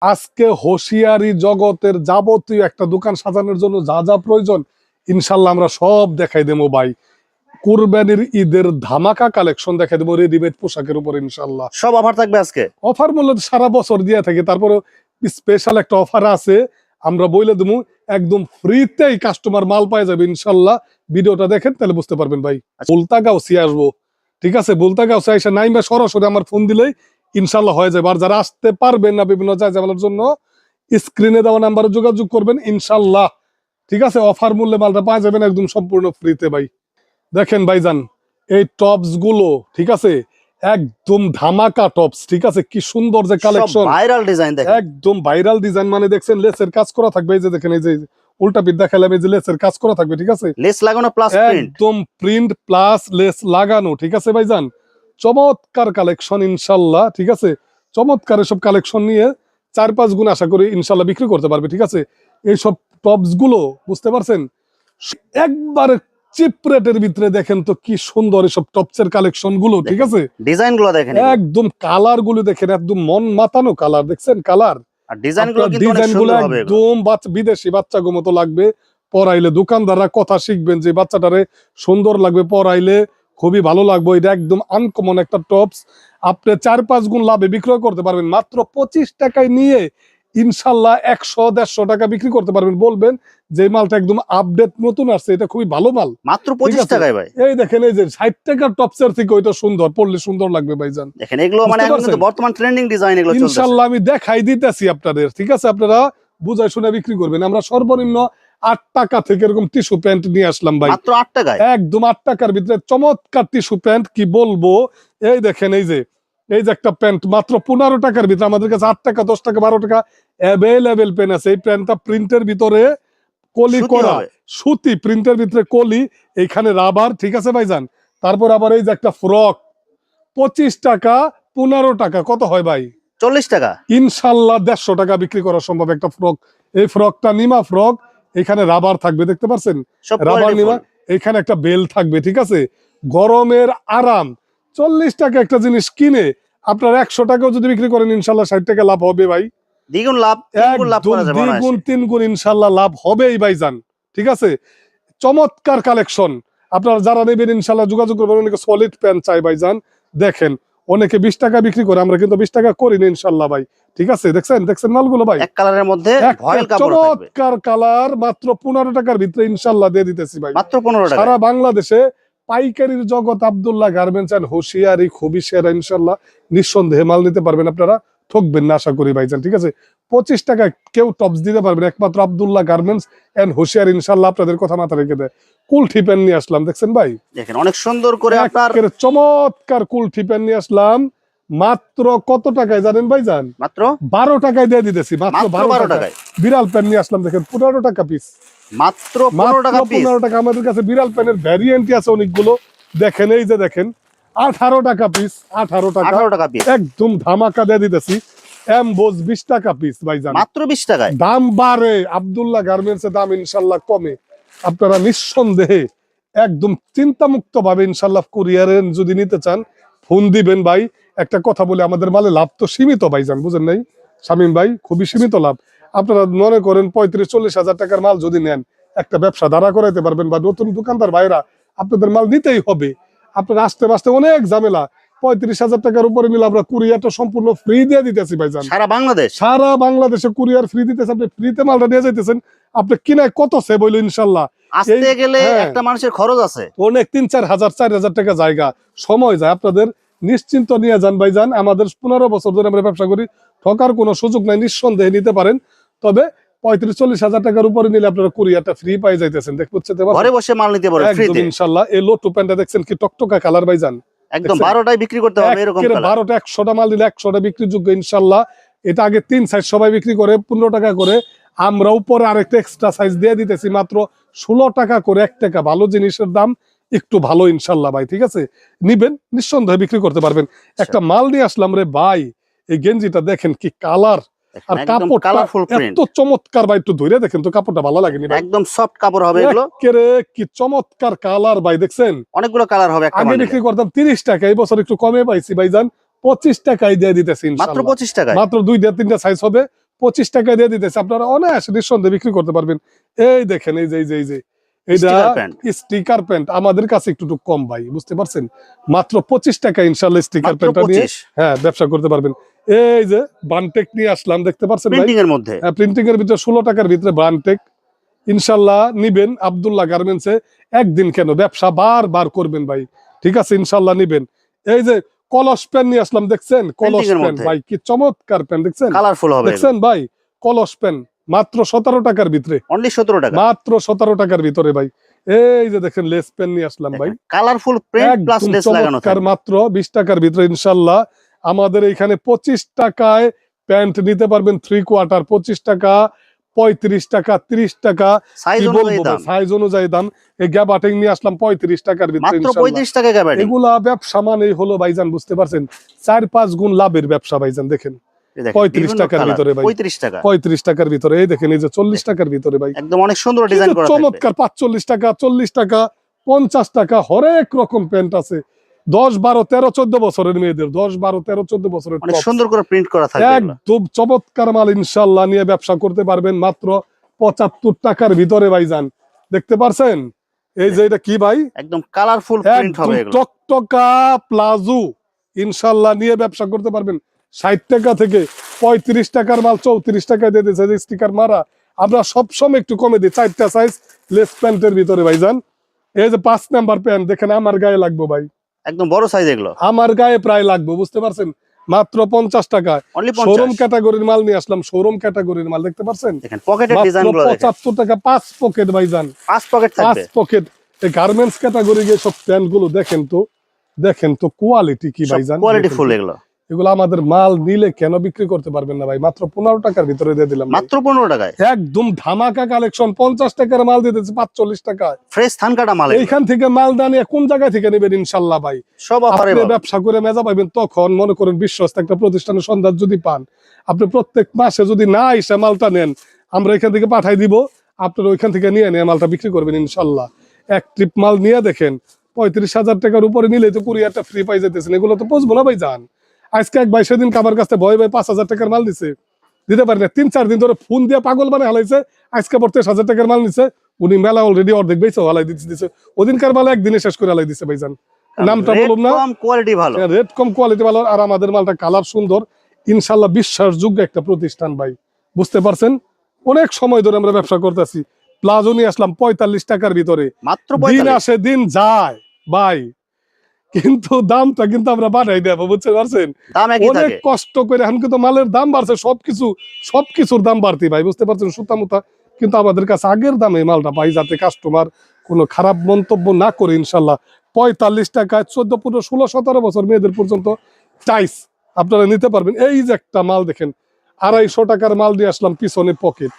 আজকে হোশিয়ারি জগতের যাবতীয় একটা দোকান সাজানোর জন্য যা যা প্রয়োজন ইনশাল্লাহ আমরা সব দেখাই দেবো ভাই। কুরবানির ঈদের ধামাকা কালেকশন দেখাই দেবো রেডিমেড পোশাকের উপর ইনশাল্লাহ। সব অফার থাকবে আজকে। অফার মূল্য সারা বছর দিয়ে থাকে, তারপরে স্পেশাল একটা অফার আছে আমরা বলে দেবো। একদম ফ্রিতেই কাস্টমার মাল পাই যাবে ইনশাল্লাহ। ভিডিওটা দেখেন তাহলে বুঝতে পারবেন ভাই। বুলতাগাঁওসি আসবো, ঠিক আছে? বুলতাগাঁওসি এসে নাইমা সরাসরি আমার ফোন দিলেই ইনশাল্লাহ হয়ে যাবে। আর যারা আসতে পারবেন না বিভিন্ন জায়গার জন্য স্ক্রিনে দেওয়া নাম্বারে যোগাযোগ করবেন ইনশাল্লাহ, ঠিক আছে? অফার মূল্যে মালটা পাওয়া যাবেন একদম সম্পূর্ণ ফ্রিতে ভাই। দেখেন ভাইজান এই টপস গুলো, ঠিক আছে? একদম ধামাকা টপস, ঠিক আছে? কি সুন্দর যে কালেকশন, ভাইরাল ডিজাইন দেখেন, একদম ভাইরাল ডিজাইন। মানে দেখছেন লেসের কাজ করা থাকবে, এই যে দেখেন, এই যে উল্টা পিঠ দেখালাম, এই যে লেসের কাজ করা থাকবে, ঠিক আছে? লেস লাগানো প্লাস প্রিন্ট, একদম প্রিন্ট প্লাস লেস লাগানো, ঠিক আছে ভাইজান? চমৎকার কালেকশন ইনশাল্লাহ, ঠিক আছে? চমৎকার এসব কালেকশন নিয়ে 4-5 গুণ আশা করি ইনশাল্লাহ বিক্রি করতে পারবে, ঠিক আছে? এইসব টপস গুলো বুঝতে পারছেন একবারে চিপ রেটের ভিতরে। দেখেন তো কি সুন্দর এসব টপসের কালেকশন গুলো, ঠিক আছে? ডিজাইন গুলো দেখেন, একদম কালার গুলো দেখেন, একদম মন মাতানো কালার, দেখছেন কালার? আর ডিজাইন গুলো কিন্তু অনেক ডিজাইন গুলো সুন্দর হবে। একদম বিদেশি বাচ্চা গো মতো লাগবে পরাইলে। দোকানদাররা কথা শিখবেন যে বাচ্চাটারে সুন্দর লাগবে পরাইলে, খুবই ভালো লাগবে। এটা একদম আনকমন একটা টপস, আপনি 4-5 গুণ লাভে বিক্রয় করতে পারবেন মাত্র 25 টাকায় নিয়ে ইনশাল্লাহ 100-150 টাকা বিক্রি করতে পারবেন। বলবেন যে মালটা একদম আপডেট নতুন আসছে, এটা খুবই ভালো মাল, মাত্র 25 টাকায় ভাই। এই দেখেন এই যে 60 টাকার টপসের থেকে ওইটা সুন্দর, পড়লে সুন্দর লাগবে ভাইজান। দেখেন এগুলো মানে এখন কিন্তু বর্তমান ট্রেন্ডিং ডিজাইন, এগুলো চলতেছে ইনশাআল্লাহ আমি দেখাই দিতেছি আপনাদের, ঠিক আছে? আপনারা বুঝাই শুনে বিক্রি করবেন। আমরা সর্বনিম্ন 8 টাকা থেকে এরকম টিস্যু প্যান্ট নিয়ে আসলাম ভাই, মাত্র 8 টাকায়, একদম 8 টাকার ভিতরে চমৎকার টিস্যু প্যান্ট। কি বলবো, এই দেখেন এই যে একটা প্যান্ট মাত্র 15 টাকার ভিতরে আমাদের কাছে 8 টাকা 10 টাকা 12 টাকা অ্যাভেলেবেল প্যান্ট আছে। এই প্যান্টটা প্রিন্টের ভিতরে কলি সুতি করা, হবে। সুতি প্রিন্টের ভিতরে কলি, এইখানে রাবার, ঠিক আছে ভাইজান? তারপর আবার এই যে একটা ফ্রক 25 টাকা 15 টাকা, কত হয় ভাই? 40 টাকা। ইনশাল্লাহ 150 টাকা বিক্রি করা সম্ভব একটা ফ্রক। এই ফ্রকটা নিমা ফ্রক, এখানে রাবার থাকবে, দেখতে পাচ্ছেন? সব রাবার নিমা, এখানে একটা বেল থাকবে, ঠিক আছে? গরমের আরাম। 40 টাকা একটা জিনিস কিনে আপনার 100 টাকাও যদি বিক্রি করেন ইনশাল্লাহ 60 টাকা লাভ হবে ভাই। দ্বিগুণ লাভ, তিনগুণ লাভ করা যাবে, দ্বিগুণ 3 গুণ ইনশাল্লাহ লাভ হবেই ভাইজান, ঠিক আছে? চমৎকার কালেকশন। আপনারা যারা নেবেন ইনশাল্লাহ যোগাযোগ করবেন। অনেকে সলিড প্যান্ট চাই ভাইজান, দেখেন অনেকে 20 টাকা বিক্রি করে, আমরা কিন্তু 20 টাকা করি না ইনশাল্লাহ ভাই, ঠিক আছে? দেখছেন মালগুলো ভাই, এক কালারের মধ্যে ভয়েল কাপড় থাকবে, চমৎকার কালার, মাত্র 15 টাকার ভিতরে ইনশাল্লাহ দিয়ে দিতেছি ভাই, মাত্র 15 টাকা। সারা বাংলাদেশে পাইকারির জগৎ আব্দুল্লাহ গার্মেন্টস এন্ড হোশিয়ারি খুবই সেরা ইনশাল্লাহ। নিঃসন্দেহে মাল নিতে পারবেন, আপনারা ঠকবেন না আশা করি ভাইজান, ঠিক আছে? 25 টাকা কেউ টপস দিতে পারবেন একমাত্র আব্দুল্লাহ গার্মেন্টস এন্ড হোশিয়ারি ইনশাল্লাহ আপনাদের কথা মাথা রেখে দেয়। কুলঠি প্যান্ট নিয়ে আসলাম, দেখছেন ভাই? দেখেন অনেক সুন্দর করে আপনার চমৎকার কুলঠি প্যান্ট নিয়ে আসলাম মাত্র কত টাকায় জানেন ভাইজান? মাত্র 12 টাকায় দিয়ে দিতেছি, মাত্র 12 টাকায়। বিড়াল প্যান্ট নিয়ে আসলাম, দেখেন 15 টাকা পিস, মাত্র 15 টাকা পিস। 15 টাকা। আমাদের কাছে বিড়াল প্যান্টের ভ্যারিয়েন্টই আছে অনেকগুলো, দেখেন এই যে দেখেন 18 টাকা পিস, 18 টাকা পিস, একদম ধামাকা দিয়ে দিতেছি। এমবোজ 20 টাকা পিস ভাইজান, মাত্র 20 টাকায়। দাম বাড়ে, আব্দুল্লাহ গার্মেন্টস এর দাম ইনশাল্লাহ কমে। আপনারা নিঃসন্দেহে একদম চিন্তামুক্ত ভাবে ইনশাল্লাহ কুরিয়ারে যদি নিতে চান ফোন দিবেন ভাই। একটা কথা বলে, আমাদের মালে লাভ তো সীমিত ভাইজান, বুঝেন নাই শামীম ভাই? খুবই সীমিত লাভ। আপনারা মনে করেন 35-40 হাজার টাকার মাল যদি নেন একটা ব্যবসা দাঁড়া করাইতে পারবেন, বা নতুন দোকানদার ভাইরা আপনাদের মাল নিতেই হবে। আপনারা আসতে আসতে অনেক ঝামেলা। 35 হাজার টাকার উপরে নিলে আমরা কুরিয়ারটা সম্পূর্ণ ফ্রি দিয়ে দিতেছি ভাইজান, সারা বাংলাদেশে কুরিয়ার ফ্রি দিতেছে। আপনি ফ্রিতে মালটা নিয়ে যাইতেছেন, আপনি কিনায় কত সেভ হইলো ইনশাল্লাহ। আসতে গেলে একটা মানুষের খরচ আছে অনেক, 3-4 হাজার 4 হাজার টাকা জায়গা সময় যায়। আপনাদের নিশ্চিন্ত নিয়ে যান ভাইজান, আমাদের 15 বছর ধরে আমরা ব্যবসা করি, ঠকার কোনো সুযোগ নাই, নিঃসন্দেহে নিতে পারেন। তবে 35-40 হাজার টাকার উপরে নিলে আপনারা কুরিয়ারটা ফ্রি পাই যাইতেছেন, ঘরে বসে মাল নিতে পারবেন ফ্রিতে ইনশাল্লাহ। এই লোটু প্যান্টটা দেখছেন কি টকটকা কালার ভাইজান, একদম 12টাই বিক্রি করতে হবে এরকম কালার। 12টা 100টা মাল দিলে 100টা বিক্রির যোগ্য ইনশাল্লাহ। এটা আগে 3 সাইজ সবাই বিক্রি করে 15 টাকা করে, আমরা উপরে আরেকটা এক্সট্রা সাইজ দিয়ে দিতেছি মাত্র 16 টাকা করে। 1 টাকা, ভালো জিনিসের দাম একটু ভালো ইনশাল্লাহ ভাই, ঠিক আছে? নিবেন নিঃসন্দেহে বিক্রি করতে পারবেন। একটা মাল নিয়ে আসলাম রে ভাই, এই গেঞ্জিটা দেখেন কি কালার, আর কাপড়টা এত চমৎকার ভাই, একটু ধরে দেখেন তো, কাপড়টা ভালো লাগেনি ভাই? একদম সফট কাপড় হবে এগুলো, কি চমৎকার কালার ভাই, দেখছেন? অনেকগুলো কালার হবে। আগে বিক্রি করতাম 30 টাকা, এই বছর একটু কমে পাইছি ভাইজান, 25 টাকায় দিয়ে দিতেছি মাত্র 25 টাকায়। মাত্র 2-3টা সাইজ হবে, 25 টাকায় দিয়ে দিতেছে, আপনারা অনায়াসে নিঃসন্দেহে বিক্রি করতে পারবেন। এই দেখেন এই যে এইটা Sticker pant। স্টিকার প্যান্ট আমাদের কাছে একটু কম ভাই, বুঝতে পারছেন, মাত্র 25 টাকা ইনশাল্লাহ স্টিকার মাত্র প্যান্টটা নিয়ে 25 হ্যাঁ ব্যবসা করতে পারবেন। এই যে বানটেক নিয়ে আসলাম, দেখতে পাচ্ছেন ভাই, প্রিন্টিং এর মধ্যে। হ্যাঁ প্রিন্টিং এর ভিতরে 16 টাকার ভিতরে বানটেক ইনশাল্লাহ নিবেন আব্দুল্লাহ গার্মেন্টসে। একদিন কেন, ব্যবসা বারবার করবেন ভাই, ঠিক আছে ইনশাল্লাহ নিবেন। এই যে কলস প্যান্ট নিয়ে আসলাম, দেখছেন কলস Printing এর প্যান্ট মধ্যে। ভাই, কি চমৎকার প্যান্ট, দেখছেন কালারফুল হবে দেখছেন ভাই, কলস প্যান্ট মাত্র 17 টাকার ভিতরে, অনলি 17 টাকা। মাত্র 17 টাকার ভিতরে ভাই। এই যে দেখেন লেস প্যান্ট নিয়ে আসলাম ভাই, কালারফুল প্রিন্ট প্লাস একদম লেস লাগানো চমৎকার, থাকবে। মাত্র 20 টাকার ভিতরে ইনশাল্লাহ। আমাদের এখানে 25 টাকায় প্যান্ট নিতে পারবেন 3 কোয়ার্টার, 25 টাকা, 35 টাকা, 30 টাকা, সাইজ কি অনুযায়ী বলবো দাম। সাইজ অনুযায়ী দাম। এই গ্যাবাটিং নিয়ে আসলাম 35 টাকার ভিতরে মাত্র ইনশাল্লাহ। 35 টাকা গ্যাবার্ডিং। এগুলা ব্যবসা মানেই হলো ভাইজান, বুঝতে পারছেন, 4-5 গুণ লাভের ব্যবসা ভাইজান। দেখেন 35 টাকার ভিতরে ভাই, 35 টাকা। 35 টাকার ভিতরে, এই দেখেন এই যে 40 টাকার ভিতরে ভাই, একদম অনেক সুন্দর কি ডিজাইন যে করা থাকবে। চমৎকার, 45 টাকা, 40 টাকা, 50 টাকা, হরেক রকম প্যান্ট আছে। 10, 12, 13, 14 বছরের মেয়েদের, 10, 12, 13, 14 বছরের অনেক tops। সুন্দর করে প্রিন্ট করা থাকবে এগুলো। একদম চমৎকার মাল ইনশাল্লাহ নিয়ে ব্যবসা করতে পারবেন মাত্র 75 টাকার ভিতরে ভাইজান। দেখতে পারছেন এই যে এটা কি ভাই, একদম কালারফুল প্রিন্ট একদম হবে এগুলো। টকটকা প্লাজো ইনশাল্লাহ নিয়ে ব্যবসা করতে পারবেন। 60 টাকা থেকে 35 টাকার মাল 34 টাকায় দিয়ে দিচ্ছে, স্টিকার মারা। আমরা সবসময় একটু কমে দিই, 4টা সাইজ লেস প্যান্টের ভিতরে ভাইজান। এই যে 5 নাম্বার প্যান্ট দেখেন, আমার গায়ে লাগবে ভাই, একদম বড় সাইজ এগুলো। আমার গায়ে প্রায় লাগবে, বুঝতে পারছেন, মাত্র 50 টাকায়। Only showroom 50। ক্যাটাগরির মাল নিয়ে আসলাম, শোরুম ক্যাটাগরির মাল, দেখতে পারছেন, দেখেন পকেটের মাত্র ডিজাইনগুলো দেখেন। 75 টাকা, 5 পকেট ভাইজান, 5 পকেট 5 থাকবে। পকেট। এই গার্মেন্টস ক্যাটাগরি গিয়ে সব প্যান্ট গুলো দেখেন তো কোয়ালিটি কি ভাইজান, কোয়ালিটি দেখেন ফুল তো। এগুলো। এগুলো আমাদের মাল নিলে কেন বিক্রি করতে পারবেন না ভাই, মাত্র 15 টাকার ভিতরে দিয়ে দিলাম ভাই। মাত্র 15 টাকায় একদম ধামাকা কালেকশন, 50 টাকার মাল দিতেছে 45 টাকায়। ফ্রেশ থান কাটা মাল এগুলো। এইখান থেকে মাল দানিয়ে কোন জায়গা থেকে নেবেন ইনশাল্লাহ ভাই, সব অফারে আপনি ব্যবসা করে মেজা পাবেন। তখন মনে করেন বিশ্বস্ত একটা প্রতিষ্ঠানের সন্ধান যদি পান, আপনি প্রত্যেক মাসে যদি না এসে মালটা নেন, আমরা এখান থেকে পাঠাই দিব, আপনারা ওইখান থেকে নিয়ে মালটা বিক্রি করবেন ইনশাল্লাহ। এক ট্রিপ মাল নিয়ে দেখেন, 35,000 টাকার উপরে নিলে তো কুরিয়ারটা ফ্রি পাই যেতেছেন। এগুলো তো পৌঁছবো না ভাই যান। আজকে এক ভাই সেদিন কাবার কাছে ভয় 5,000 টাকার মাল দিতে পারি না, 3-4 দিন ধরে ফোন দিয়ে পাগল বানায় হালাইছে। আজকে 30,000 টাকার মাল নিছে, উনি মেলা অলরেডি অর্ধেক বেচে হালাই দিচ্ছে। ওদিনকার মাল একদিনে শেষ করে হালাই দিচ্ছে ভাইজান। নামটা বলুন না, কম কোয়ালিটি ভালো। রেট কম কোয়ালিটি ভালো, আর আমাদের মালটা কালার সুন্দর ইনশাল্লাহ। বিশ্বাসযোগ্য একটা প্রতিষ্ঠান ভাই, বুঝতে পারছেন। অনেক সময় ধরে আমরা ব্যবসা করতেছি। প্লাজো নিয়ে আসলাম 45 টাকার ভিতরে, মাত্র দিন 45। আসে দিন যায় ভাই, কিন্তু দামটা কিন্তু আমরা বাড়াই দেবো, বুঝতে পারছেন। দাম একই অনেক থাকে। কষ্ট করে এখন কিন্তু মালের দাম বাড়ছে, সবকিছুর দাম বাড়তি ভাই, বুঝতে পারছেন, সুতা মুতা। কিন্তু আমাদের কাছে আগের দামে মালটা পাই, যাতে কাস্টমার কোনো খারাপ মন্তব্য না করে ইনশাল্লাহ। 45 টাকায় 14, 15, 16, 17 বছর মেয়েদের পর্যন্ত টাইস আপনারা নিতে পারবেন। এই যে একটা মাল দেখেন, 250 টাকার মাল দিয়ে আসলাম, পিছনে পকেট,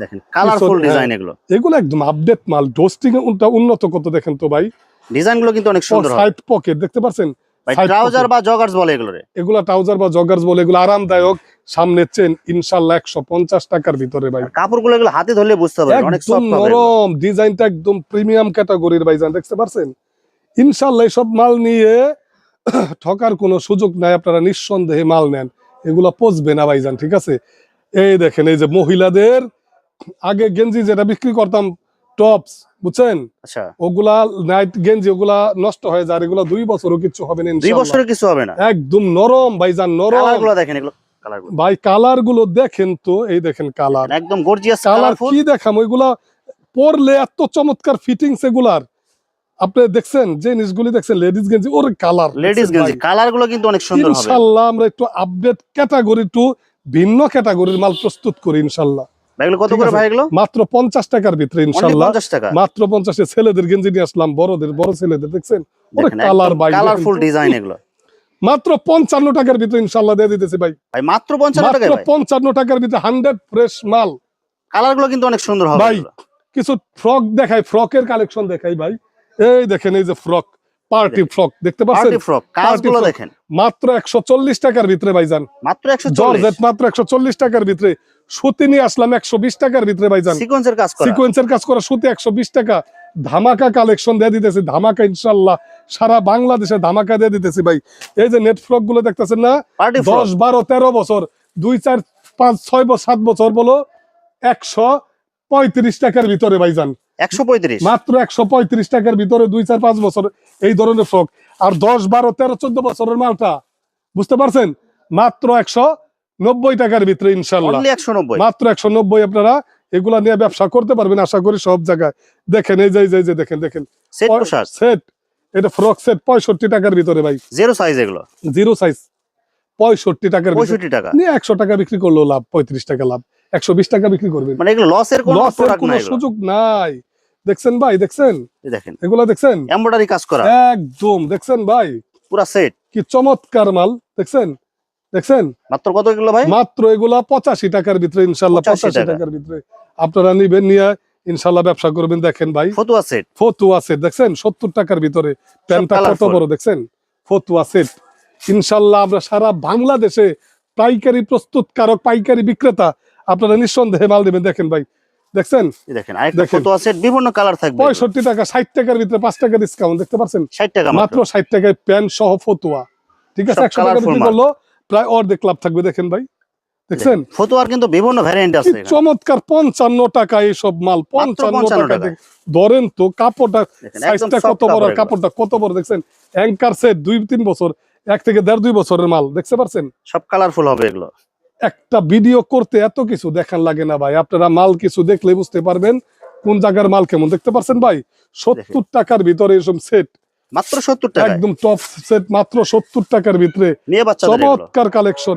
দেখেন কালারফুল ডিজাইন এগুলো। এগুলো একদম আপডেট মাল, ডোস্টিং উন্নত কত দেখেন তো ভাই। ডিজাইনগুলো কিন্তু অনেক সুন্দর হবে। সাইড পকেট দেখতে পাচ্ছেন, ভাই side ট্রাউজার pocket। বা জগার্স বলে এগুলোরে। এগুলা ট্রাউজার বা জগার্স বলে, এগুলো আরামদায়ক, সামনে চেন ইনশাল্লাহ 150 টাকার ভিতরে ভাই। কাপড়গুলো এগুলো হাতে ধরলে বুঝতে পারবেন অনেক একদম সফট হবে এগুলো। নরম, ডিজাইনটা একদম প্রিমিয়াম ক্যাটাগরির ভাইজান, দেখতে পারছেন। ইনশাল্লাহ সব মাল নিয়ে ঠকার কোনো সুযোগ নাই, আপনারা নিঃসন্দেহে মাল নেন, এগুলা পচবে না ভাইজান, ঠিক আছে। এই দেখেন, এই যে মহিলাদের আগে গেঞ্জি যেটা বিক্রি করতাম টপস, বুঝছেন, আচ্ছা, ওগুলা নাইট গেঞ্জি, ওগুলা নষ্ট হয়ে যায়, এগুলা 2 বছরও কিছু হবে না 2 ইনশাল্লাহ। বছরের কিছু হবে না। একদম নরম ভাইজান, নরম। কালারগুলো দেখেন এগুলো, কালারগুলো ভাই কালার গুলো দেখেন তো, এই দেখেন কালার, একদম গর্জিয়াস কালার কালারফুল। কি দেখাম, ওইগুলা পরলে এত চমৎকার ফিটিংস এগুলার। আপনি দেখছেন যে জিনিসগুলি দেখছেন, লেডিস গেঞ্জি, ওর কালার, লেডিস গেঞ্জি কালারগুলো কিন্তু অনেক সুন্দর হবে। ইনশাআল্লাহ আমরা একটু আপডেট ক্যাটাগরি, একটু ভিন্ন ক্যাটাগরির মাল প্রস্তুত করি ইনশাআল্লাহ। ভাই এগুলো কত ঠিক করে আছে? ভাই এগুলো? মাত্র 50 টাকার ভিতরে অনলি ইনশাআল্লাহ, 50 টাকা। মাত্র 50 এ ছেলেদের গেঞ্জি নিয়ে আসলাম, বড় ছেলেদের, দেখছেন ওর দেখেন কালার ভাই, কালারফুল ডিজাইন এগুলো। মাত্র 55 টাকার ভিতরে ইনশাআল্লাহ দিয়ে দিতেছি ভাই। ভাই মাত্র 55 মাত্র টাকা ভাই। 55 টাকার ভিতরে 100 ফ্রেশ মাল কালারগুলো কিন্তু অনেক সুন্দর হবে ভাই। এগুলো। কিছু ফ্রক দেখাই, ফ্রকের কালেকশন দেখাই ভাই। এই দেখেন, এই যে ফ্রক, পার্টি ফ্রক, দেখতে পাচ্ছেন, পার্টি ফ্রক কাজগুলো frock। দেখেন। মাত্র 140 টাকার ভিতরে ভাইজান, মাত্র 140। জর্জেট মাত্র 140 টাকার ভিতরে। সুতি নিয়ে আসলাম 120 টাকার ভিতরে ভাইজান, সিকোয়েন্সের কাজ করা। সিকোয়েন্সের কাজ করা সুতি 120 টাকা। ধামাকা কালেকশন দিয়ে দিতেছি, ধামাকা ইনশাআল্লাহ, সারা বাংলাদেশে ধামাকা দিয়ে দিতেছি ভাই। এই যে নেট ফ্রক গুলো দেখতেছেন না, পার্টি ফ্রক 10, 12, 13 বছর, 2, 4, 5, 6, 7 বছর বলো 135 টাকার ভিতরে ভাইজান, 135 মাত্র 135 টাকার ভিতরে 2, 4, 5 বছর এই ধরনের ফ্রক। আর 10, 12, 13, 14 বছরের মালটা বুঝতে পারছেন, মাত্র 190 টাকার ভিতরে ইনশাল্লাহ, অনলি 190 মাত্র 190। আপনারা এগুলা নিয়ে ব্যবসা করতে পারবেন আশা করি সব জায়গায়। দেখেন এই যে দেখেন সেট পোশাক সেট, এটা ফ্রক সেট 65 টাকার ভিতরে ভাই, জিরো সাইজ এগুলো জিরো সাইজ 65 টাকার ভিতরে 65 টাকা। নিয়ে 100 টাকা বিক্রি করলেও লাভ, 35 টাকা লাভ, 120 টাকা বিক্রি করবেন, মানে এগুলো লসের কোনো লসের প্রোডাক্ট কোনো নাই এগুলো। সুযোগ নাই। দেখছেন ভাই, দেখছেন এই দেখেন এগুলা, দেখছেন এমব্রয়ডারি কাজ করা একদম, দেখছেন ভাই পুরা সেট। কি চমৎকার মাল, দেখছেন দেখছেন। মাত্র কত এগুলো ভাই? মাত্র এগুলা 85 টাকার ভিতরে ইনশাল্লাহ, 85 85 টাকার ভিতরে আপনারা নিবেন, নিয়ে ইনশাল্লাহ ব্যবসা করবেন। দেখেন ভাই ফতুয়া সেট ফতুয়া সেট, দেখছেন 70 টাকার ভিতরে, প্যান্টটা কত colourful। বড় দেখছেন, ফতুয়া সেট। ইনশাল্লাহ আমরা সারা বাংলাদেশে পাইকারি প্রস্তুতকারক, পাইকারি বিক্রেতা, আপনারা নিঃসন্দেহে মাল দিবেন। দেখেন ভাই, দেখছেন এই দেখেন আরেকটা দেখেন। ফতুয়া সেট বিভিন্ন কালার থাকবে। 65 টাকা, 60 টাকার ভিতরে 5 টাকা ডিসকাউন্ট, দেখতে পাচ্ছেন 60 টাকা মাত্র 60 টাকায় প্যান্ট সহ ফতুয়া, ঠিক আছে। সব 100 টাকা colourful বিক্রি মাল। করলো প্রায় অর্ধেক লাভ থাকবে। দেখেন ভাই, দেখছেন ফতুয়ার কিন্তু বিভিন্ন ভ্যারিয়েন্ট কি আছে এখানে। চমৎকার, 55 টাকা এইসব মাল, 55 55 টাকা। টাকা। ধরেন তো কাপড়টা, দেখেন, সাইজটা একদম কত soft বড়, কাপড় কাপড়টা কত বড়, দেখছেন অ্যাঙ্কার সেট 2-3 বছর, 1 থেকে 1.5-2 বছরের মাল, দেখতে পারছেন। সব কালারফুল হবে এগুলো। একটা ভিডিও করতে এত কিছু দেখান লাগে না ভাই, আপনারা মাল কিছু দেখলে বুঝতে পারবেন কোন জায়গার মাল কেমন। দেখতে পারছেন ভাই, 70 টাকার ভিতরে এসব সেট, মাত্র 70 টাকা একদম টপ সেট, মাত্র 70 টাকার ভিতরে নিয়ে বাচ্চাদের এগুলো। চমৎকার কালেকশন।